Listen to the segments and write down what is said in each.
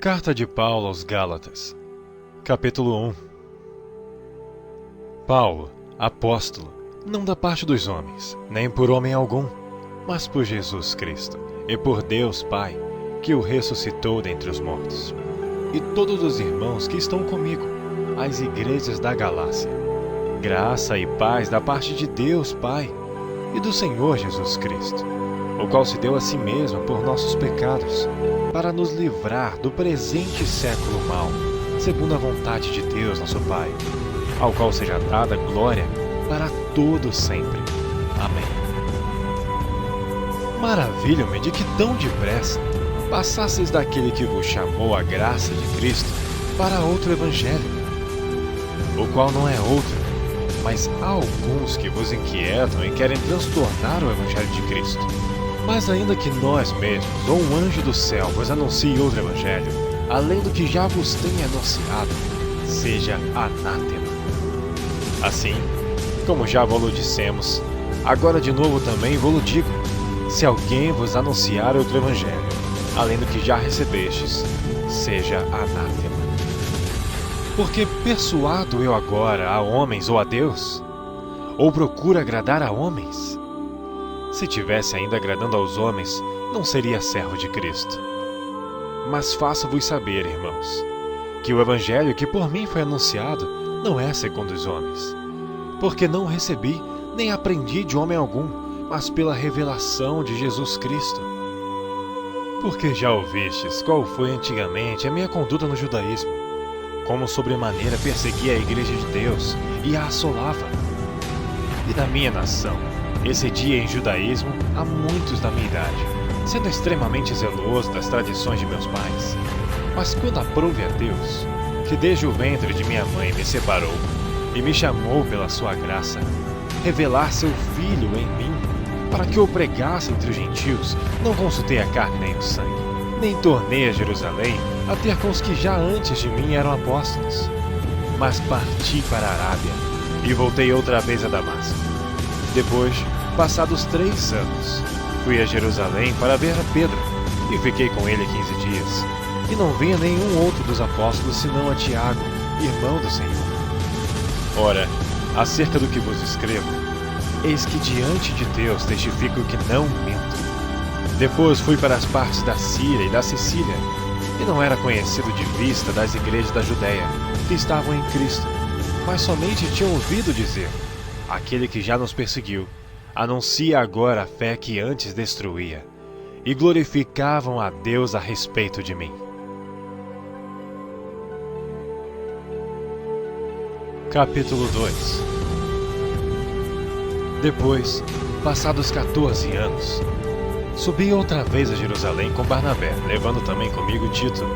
Carta de Paulo aos Gálatas, capítulo 1. Paulo, apóstolo, não da parte dos homens, nem por homem algum, mas por Jesus Cristo, e por Deus Pai, que o ressuscitou dentre os mortos. E todos os irmãos que estão comigo, as igrejas da Galácia. Graça e paz da parte de Deus Pai e do Senhor Jesus Cristo, o qual se deu a si mesmo por nossos pecados, para nos livrar do presente século mau, segundo a vontade de Deus nosso Pai, ao qual seja dada glória para todo sempre. Amém. Maravilho-me de que tão depressa passasseis daquele que vos chamou a graça de Cristo para outro evangelho, o qual não é outro, mas há alguns que vos inquietam e querem transtornar o evangelho de Cristo. Mas ainda que nós mesmos, ou um anjo do céu, vos anuncie outro evangelho, além do que já vos tenha anunciado, seja anátema. Assim, como já vos dissemos, agora de novo também vos digo, se alguém vos anunciar outro evangelho, além do que já recebestes, seja anátema. Porque persuado eu agora a homens ou a Deus? Ou procuro agradar a homens? Se tivesse ainda agradando aos homens, não seria servo de Cristo. Mas faço-vos saber, irmãos, que o evangelho que por mim foi anunciado não é segundo os homens, porque não recebi nem aprendi de homem algum, mas pela revelação de Jesus Cristo. Porque já ouvistes qual foi antigamente a minha conduta no judaísmo, como sobremaneira perseguia a igreja de Deus e a assolava. E da minha nação excedia em judaísmo a muitos da minha idade, sendo extremamente zeloso das tradições de meus pais. Mas quando aprouve a Deus, que desde o ventre de minha mãe me separou e me chamou pela sua graça, revelar seu Filho em mim, para que eu pregasse entre os gentios, não consultei a carne nem o sangue, nem tornei a Jerusalém a ter com os que já antes de mim eram apóstolos. Mas parti para a Arábia e voltei outra vez a Damasco. Depois, passados 3 anos, fui a Jerusalém para ver a Pedro, e fiquei com ele 15 dias. E não vinha nenhum outro dos apóstolos senão a Tiago, irmão do Senhor. Ora, acerca do que vos escrevo, eis que diante de Deus testifico que não minto. Depois fui para as partes da Síria e da Sicília, e não era conhecido de vista das igrejas da Judéia, que estavam em Cristo, mas somente tinham ouvido dizer: aquele que já nos perseguiu, anuncia agora a fé que antes destruía, e glorificavam a Deus a respeito de mim. Capítulo 2. Depois, passados 14 anos, subi outra vez a Jerusalém com Barnabé, levando também comigo Tito,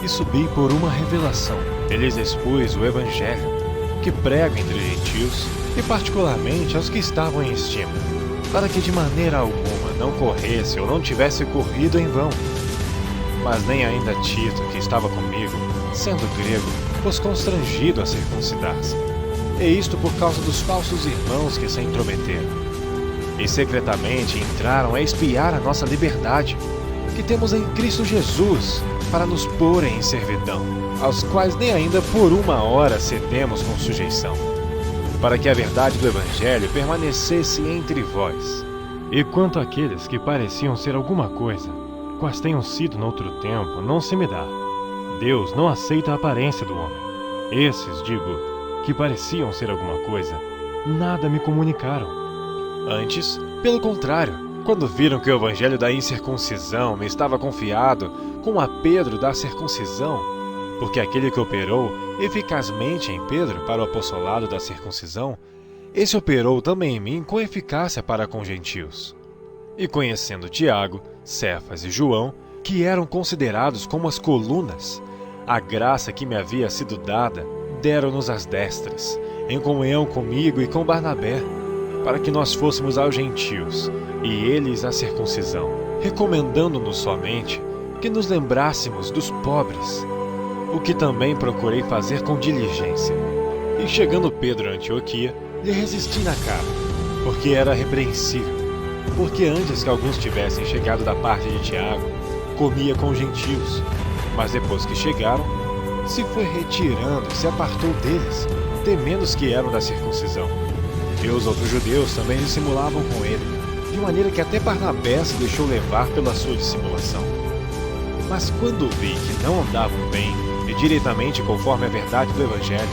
e subi por uma revelação. Eles expus o evangelho, que prego entre os gentios, e particularmente aos que estavam em estima, para que de maneira alguma não corresse ou não tivesse corrido em vão. Mas nem ainda Tito, que estava comigo, sendo grego, fosse constrangido a circuncidar-se, e isto por causa dos falsos irmãos que se intrometeram, e secretamente entraram a espiar a nossa liberdade, que temos em Cristo Jesus, para nos porem em servidão, aos quais nem ainda por uma hora cedemos com sujeição, para que a verdade do Evangelho permanecesse entre vós. E quanto àqueles que pareciam ser alguma coisa, quais tenham sido noutro tempo, não se me dá. Deus não aceita a aparência do homem. Esses, digo, que pareciam ser alguma coisa, nada me comunicaram. Antes, pelo contrário, quando viram que o Evangelho da incircuncisão me estava confiado, com a Pedro da circuncisão, porque aquele que operou eficazmente em Pedro para o apostolado da circuncisão, esse operou também em mim com eficácia para com gentios. E conhecendo Tiago, Cefas e João, que eram considerados como as colunas, a graça que me havia sido dada, deram-nos as destras, em comunhão comigo e com Barnabé, para que nós fôssemos aos gentios, e eles à circuncisão, recomendando-nos somente que nos lembrássemos dos pobres, o que também procurei fazer com diligência. E chegando Pedro a Antioquia, lhe resisti na cara, porque era repreensível, porque antes que alguns tivessem chegado da parte de Tiago, comia com gentios, Mas depois que chegaram, se foi retirando e se apartou deles, temendo os que eram da circuncisão. E os outros judeus também dissimulavam com ele, de maneira que até Barnabé se deixou levar pela sua dissimulação. Mas quando vi que não andavam bem e diretamente conforme a verdade do Evangelho,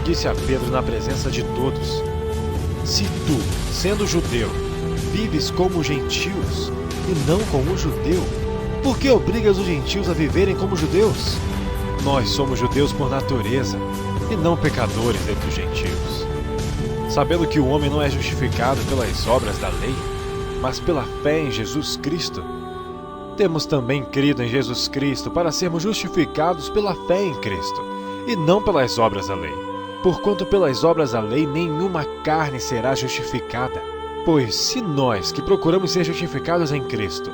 disse a Pedro na presença de todos: se tu, sendo judeu, vives como os gentios e não como o judeu, por que obrigas os gentios a viverem como judeus? Nós somos judeus por natureza e não pecadores entre os gentios. Sabendo que o homem não é justificado pelas obras da lei, mas pela fé em Jesus Cristo, temos também crido em Jesus Cristo para sermos justificados pela fé em Cristo, e não pelas obras da lei. Porquanto pelas obras da lei nenhuma carne será justificada. Pois se nós que procuramos ser justificados em Cristo,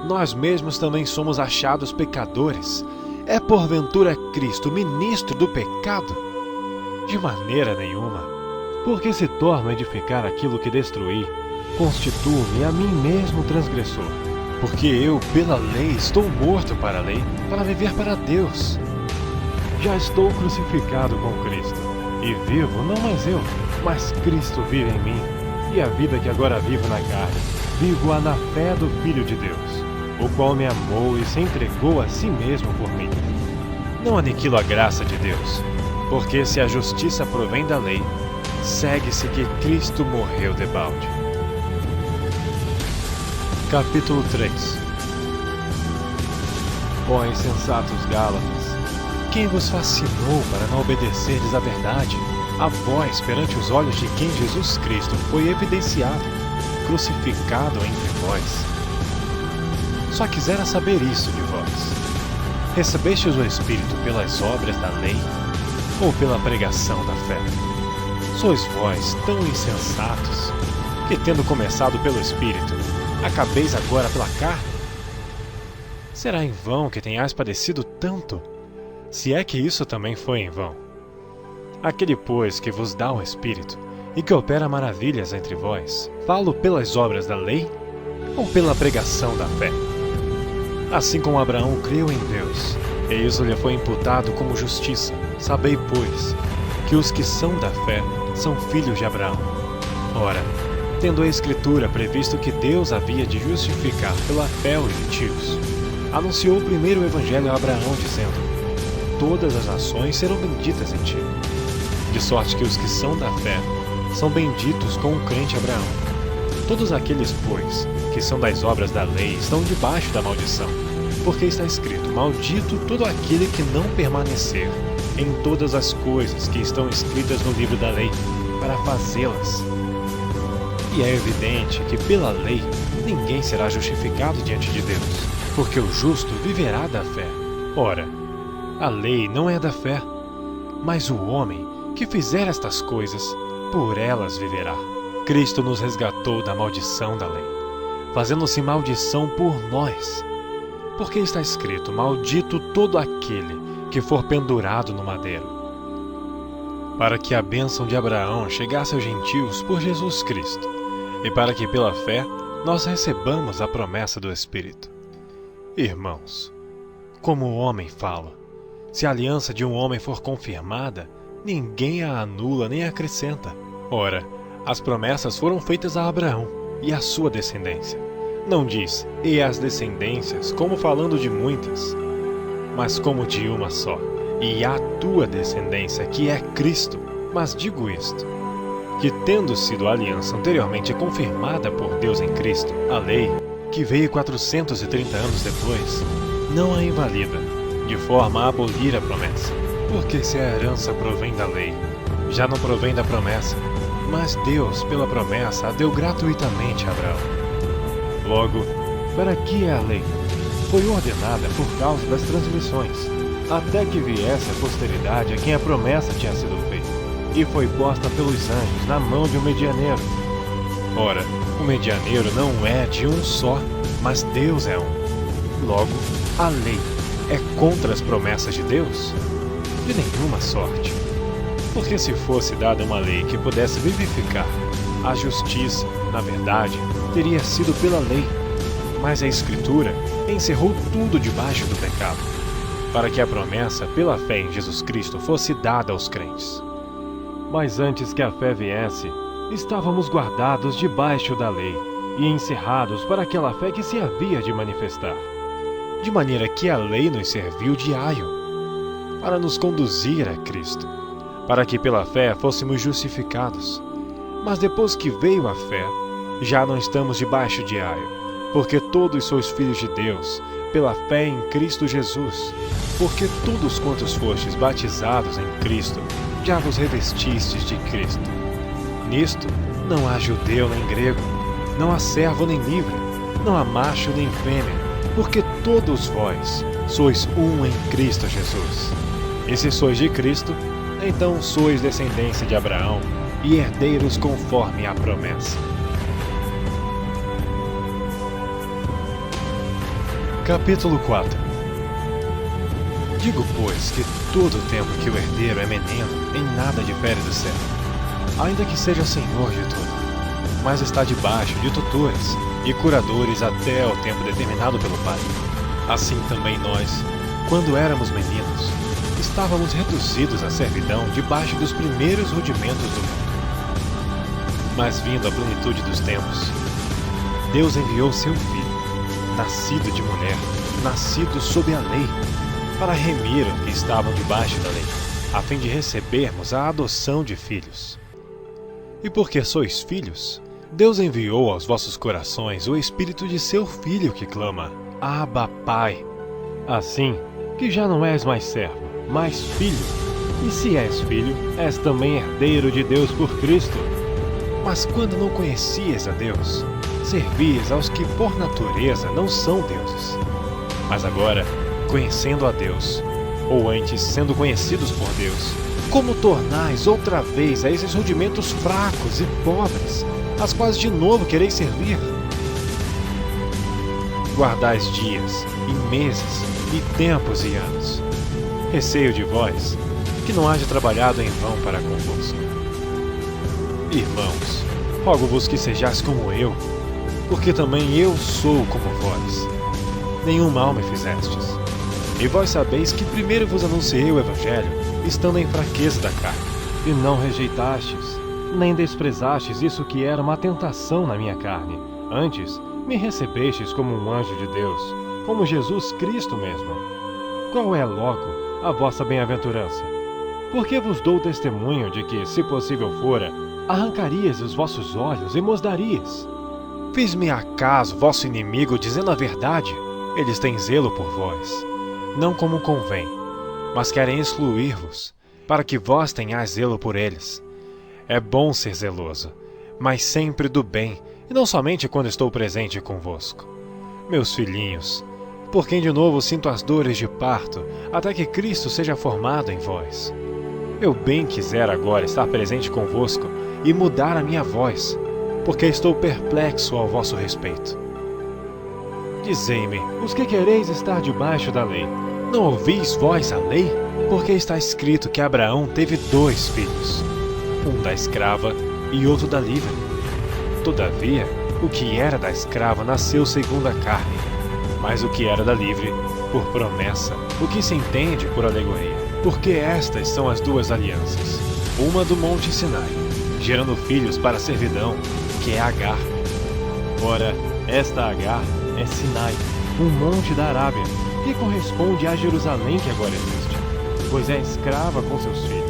nós mesmos também somos achados pecadores, é porventura Cristo ministro do pecado? De maneira nenhuma, porque se torno a edificar aquilo que destruí, constituo-me a mim mesmo transgressor. Porque eu, pela lei, estou morto para a lei, para viver para Deus. Já estou crucificado com Cristo, e vivo não mais eu, mas Cristo vive em mim, e a vida que agora vivo na carne, vivo-a na fé do Filho de Deus, o qual me amou e se entregou a si mesmo por mim. Não aniquilo a graça de Deus, porque se a justiça provém da lei, segue-se que Cristo morreu debalde. Capítulo 3. Ó insensatos Gálatas, quem vos fascinou para não obedecerdes à verdade, a vós perante os olhos de quem Jesus Cristo foi evidenciado, crucificado entre vós? Só quisera saber isso de vós. Recebestes o Espírito pelas obras da lei ou pela pregação da fé? Sois vós tão insensatos que, tendo começado pelo Espírito, acabeis agora pela carne? Será em vão que tenhais padecido tanto, se é que isso também foi em vão? Aquele, pois, que vos dá o Espírito e que opera maravilhas entre vós, falo pelas obras da lei ou pela pregação da fé? Assim como Abraão creu em Deus, e isso lhe foi imputado como justiça. Sabei, pois, que os que são da fé são filhos de Abraão. Ora, tendo a Escritura previsto que Deus havia de justificar pela fé os gentios, anunciou primeiro o Evangelho a Abraão, dizendo: todas as nações serão benditas em ti. De sorte que os que são da fé são benditos com o crente Abraão. Todos aqueles, pois, que são das obras da lei estão debaixo da maldição, porque está escrito: maldito todo aquele que não permanecer em todas as coisas que estão escritas no livro da lei, para fazê-las. E é evidente que pela lei ninguém será justificado diante de Deus, porque o justo viverá da fé. Ora, a lei não é da fé, mas o homem que fizer estas coisas, por elas viverá. Cristo nos resgatou da maldição da lei, fazendo-se maldição por nós. Porque está escrito: maldito todo aquele que for pendurado no madeiro. Para que a bênção de Abraão chegasse aos gentios por Jesus Cristo, e para que pela fé nós recebamos a promessa do Espírito. Irmãos, como o homem fala, se a aliança de um homem for confirmada, ninguém a anula nem acrescenta. Ora, as promessas foram feitas a Abraão e à sua descendência. Não diz: e as descendências, como falando de muitas, mas como de uma só, e a tua descendência, que é Cristo. Mas digo isto, que tendo sido a aliança anteriormente confirmada por Deus em Cristo, a lei, que veio 430 anos depois, não a invalida, de forma a abolir a promessa. Porque se a herança provém da lei, já não provém da promessa, mas Deus, pela promessa, a deu gratuitamente a Abraão. Logo, para que é a lei? Foi ordenada por causa das transgressões, até que viesse a posteridade a quem a promessa tinha sido feita, e foi posta pelos anjos na mão de um medianeiro. Ora, o medianeiro não é de um só, mas Deus é um. Logo, a lei é contra as promessas de Deus? De nenhuma sorte. Porque se fosse dada uma lei que pudesse vivificar, a justiça, na verdade, teria sido pela lei. Mas a Escritura encerrou tudo debaixo do pecado, para que a promessa pela fé em Jesus Cristo fosse dada aos crentes. Mas antes que a fé viesse, estávamos guardados debaixo da lei e encerrados para aquela fé que se havia de manifestar. De maneira que a lei nos serviu de aio, para nos conduzir a Cristo, para que pela fé fôssemos justificados. Mas depois que veio a fé, já não estamos debaixo de aio, porque todos sois filhos de Deus, pela fé em Cristo Jesus. Porque todos quantos fostes batizados em Cristo, já vos revestistes de Cristo. Nisto não há judeu nem grego, não há servo nem livre, não há macho nem fêmea, porque todos vós sois um em Cristo Jesus. E se sois de Cristo, então sois descendência de Abraão e herdeiros conforme a promessa. Capítulo 4. Digo, pois, que todo o tempo que o herdeiro é menino, em nada difere do servo, ainda que seja senhor de tudo, mas está debaixo de tutores e curadores até o tempo determinado pelo Pai. Assim também nós, quando éramos meninos, estávamos reduzidos à servidão debaixo dos primeiros rudimentos do mundo. Mas vindo a plenitude dos tempos, Deus enviou seu Filho, nascido de mulher, nascido sob a lei, para remir os que estavam debaixo da lei, a fim de recebermos a adoção de filhos. E porque sois filhos, Deus enviou aos vossos corações o Espírito de seu Filho que clama, Abba, Pai. Assim que já não és mais servo, mas filho. E se és filho, és também herdeiro de Deus por Cristo. Mas quando não conhecias a Deus, servias aos que por natureza não são deuses. Mas agora, conhecendo a Deus, ou antes sendo conhecidos por Deus, como tornais outra vez a esses rudimentos fracos e pobres, as quais de novo quereis servir? Guardais dias, e meses, e tempos e anos. Receio de vós, que não haja trabalhado em vão para convosco. Irmãos, rogo-vos que sejais como eu, porque também eu sou como vós. Nenhum mal me fizestes. E vós sabeis que primeiro vos anunciei o Evangelho, estando em fraqueza da carne, e não rejeitastes, nem desprezastes isso que era uma tentação na minha carne. Antes, me recebestes como um anjo de Deus, como Jesus Cristo mesmo. Qual é, logo, a vossa bem-aventurança? Porque vos dou testemunho de que, se possível fora, arrancarias os vossos olhos e mos darias. Fiz-me acaso vosso inimigo dizendo a verdade? Eles têm zelo por vós, não como convém, mas querem excluir-vos, para que vós tenhais zelo por eles. É bom ser zeloso, mas sempre do bem, e não somente quando estou presente convosco. Meus filhinhos, por quem de novo sinto as dores de parto, até que Cristo seja formado em vós. Eu bem quisera agora estar presente convosco e mudar a minha voz, porque estou perplexo ao vosso respeito. Dizei-me, os que quereis estar debaixo da lei, não ouvis vós a lei? Porque está escrito que Abraão teve 2 filhos, um da escrava e outro da livre. Todavia, o que era da escrava nasceu segundo a carne, mas o que era da livre, por promessa, o que se entende por alegoria. Porque estas são as 2 alianças, uma do monte Sinai, gerando filhos para a servidão, que é Agar. Ora, esta Agar é Sinai, um monte da Arábia, que corresponde à Jerusalém que agora existe, pois é escrava com seus filhos.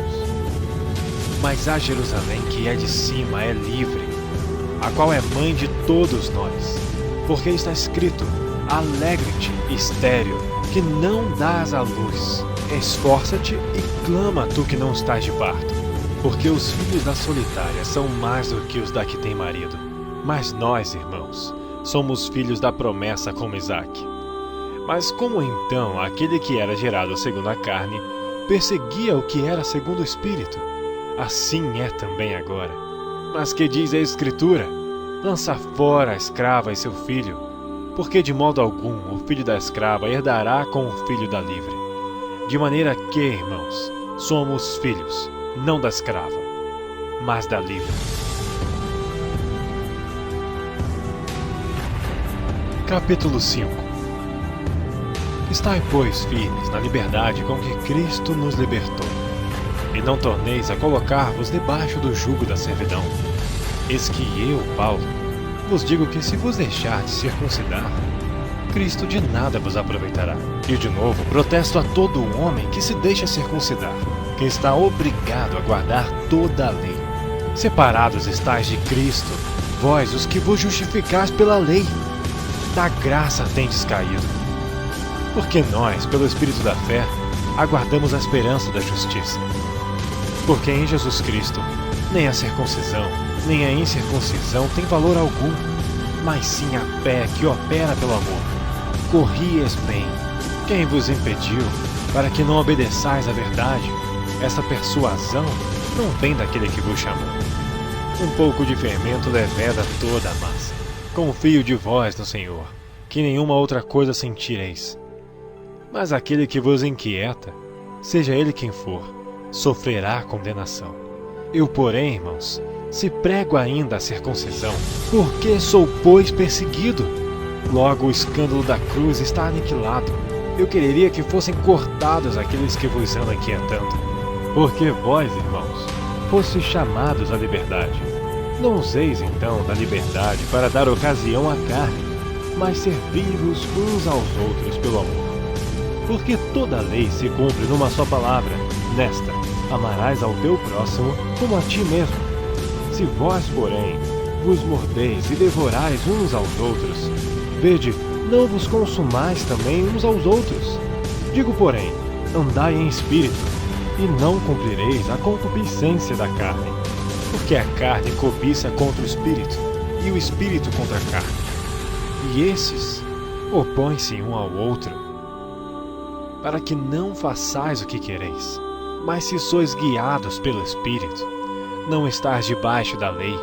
Mas a Jerusalém que é de cima é livre, a qual é mãe de todos nós, porque está escrito, alegre-te, estéril, que não dás à luz, esforça-te e clama tu que não estás de parto, porque os filhos da solitária são mais do que os da que tem marido. Mas nós, irmãos, somos filhos da promessa como Isaque. Mas como então aquele que era gerado segundo a carne perseguia o que era segundo o Espírito? Assim é também agora. Mas que diz a Escritura? Lança fora a escrava e seu filho, porque de modo algum o filho da escrava herdará com o filho da livre. De maneira que, irmãos, somos filhos, não da escrava, mas da livre. Capítulo 5. Estai, pois, firmes na liberdade com que Cristo nos libertou, e não torneis a colocar-vos debaixo do jugo da servidão. Eis que eu, Paulo, vos digo que se vos deixardes circuncidar, Cristo de nada vos aproveitará. E de novo, protesto a todo homem que se deixa circuncidar, que está obrigado a guardar toda a lei. Separados estáis de Cristo, vós os que vos justificais pela lei, da graça tendes caído. Porque nós, pelo Espírito da fé, aguardamos a esperança da justiça. Porque em Jesus Cristo, nem a circuncisão, nem a incircuncisão tem valor algum, mas sim a fé que opera pelo amor. Corrieis bem. Quem vos impediu, para que não obedeçais à verdade? Essa persuasão não vem daquele que vos chamou. Um pouco de fermento leveda toda a massa. Confio de vós no Senhor, que nenhuma outra coisa sentireis. Mas aquele que vos inquieta, seja ele quem for, sofrerá condenação. Eu, porém, irmãos, se prego ainda a circuncisão, por que sou, pois, perseguido? Logo o escândalo da cruz está aniquilado. Eu quereria que fossem cortados aqueles que vos andam inquietando. Porque vós, irmãos, fostes chamados à liberdade. Não useis, então, da liberdade para dar ocasião à carne, mas servi-vos uns aos outros pelo amor. Porque toda a lei se cumpre numa só palavra, nesta: amarás ao teu próximo como a ti mesmo. Se vós, porém, vos mordeis e devorais uns aos outros, vede, não vos consumais também uns aos outros. Digo, porém, andai em espírito, e não cumprireis a concupiscência da carne. Porque a carne cobiça contra o espírito, e o espírito contra a carne. E esses opõem-se um ao outro, para que não façais o que quereis. Mas se sois guiados pelo Espírito, não estáis debaixo da lei,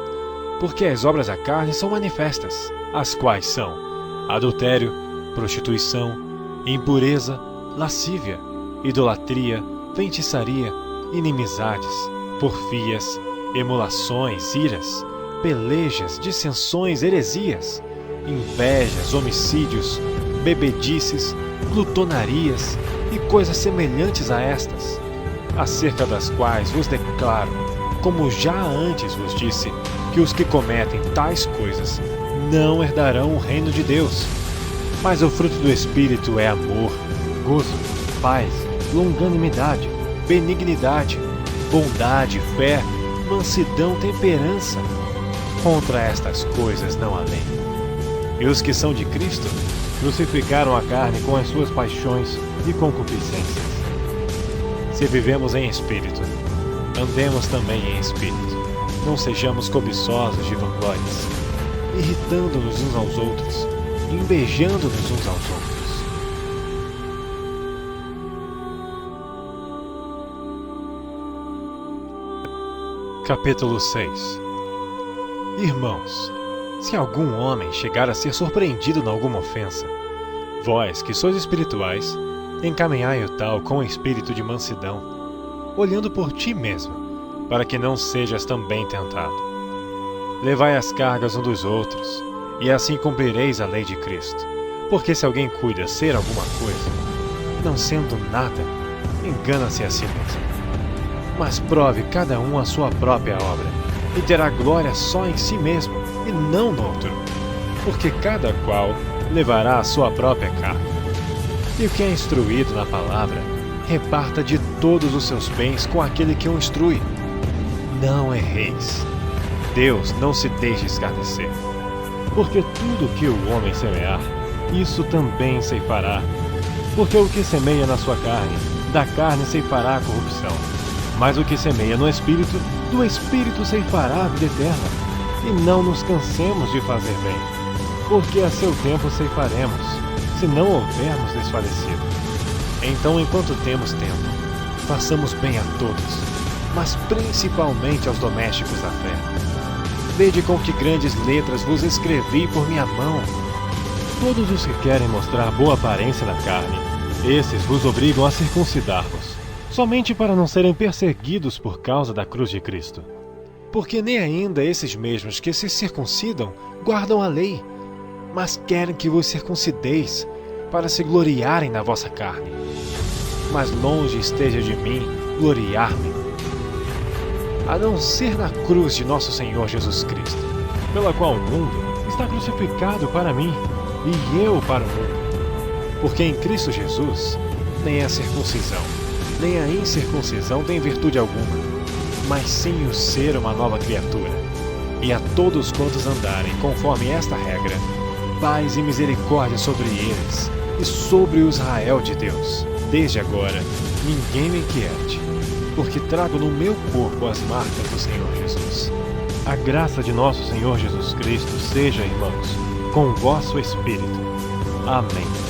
porque as obras da carne são manifestas, as quais são adultério, prostituição, impureza, lascívia, idolatria, feitiçaria, inimizades, porfias, emulações, iras, pelejas, dissensões, heresias, invejas, homicídios, bebedices, glutonarias e coisas semelhantes a estas, acerca das quais vos declaro, como já antes vos disse, que os que cometem tais coisas não herdarão o reino de Deus. Mas o fruto do Espírito é amor, gozo, paz, longanimidade, benignidade, bondade, fé, mansidão, temperança. Contra estas coisas não há lei. E os que são de Cristo crucificaram a carne com as suas paixões e concupiscências. Se vivemos em espírito, andemos também em espírito. Não sejamos cobiçosos de vanglórias, irritando-nos uns aos outros, invejando-nos uns aos outros. Capítulo 6. Irmãos, se algum homem chegar a ser surpreendido em alguma ofensa, vós, que sois espirituais, encaminhai o tal com espírito de mansidão, olhando por ti mesmo, para que não sejas também tentado. Levai as cargas um dos outros, e assim cumprireis a lei de Cristo. Porque se alguém cuida ser alguma coisa, não sendo nada, engana-se a si mesmo. Mas prove cada um a sua própria obra, e terá glória só em si mesmo, e não no outro. Porque cada qual levará a sua própria carga. E o que é instruído na palavra, reparta de todos os seus bens com aquele que o instrui. Não erreis. Deus não se deixa escarnecer. Porque tudo que o homem semear, isso também ceifará. Porque o que semeia na sua carne, da carne ceifará a corrupção. Mas o que semeia no Espírito, do Espírito ceifará a vida eterna. E não nos cansemos de fazer bem, porque a seu tempo ceifaremos, se não houvermos desfalecido. Então, enquanto temos tempo, façamos bem a todos, mas principalmente aos domésticos da fé. Vede com que grandes letras vos escrevi por minha mão. Todos os que querem mostrar boa aparência na carne, esses vos obrigam a circuncidar-vos, somente para não serem perseguidos por causa da cruz de Cristo. Porque nem ainda esses mesmos que se circuncidam guardam a lei, mas querem que vos circuncideis, para se gloriarem na vossa carne. Mas longe esteja de mim gloriar-me, a não ser na cruz de nosso Senhor Jesus Cristo, pela qual o mundo está crucificado para mim, e eu para o mundo. Porque em Cristo Jesus, nem a circuncisão, nem a incircuncisão tem virtude alguma, mas sim o ser uma nova criatura. E a todos quantos andarem conforme esta regra, paz e misericórdia sobre eles e sobre o Israel de Deus. Desde agora, ninguém me inquiete, porque trago no meu corpo as marcas do Senhor Jesus. A graça de nosso Senhor Jesus Cristo seja, irmãos, com o vosso espírito. Amém.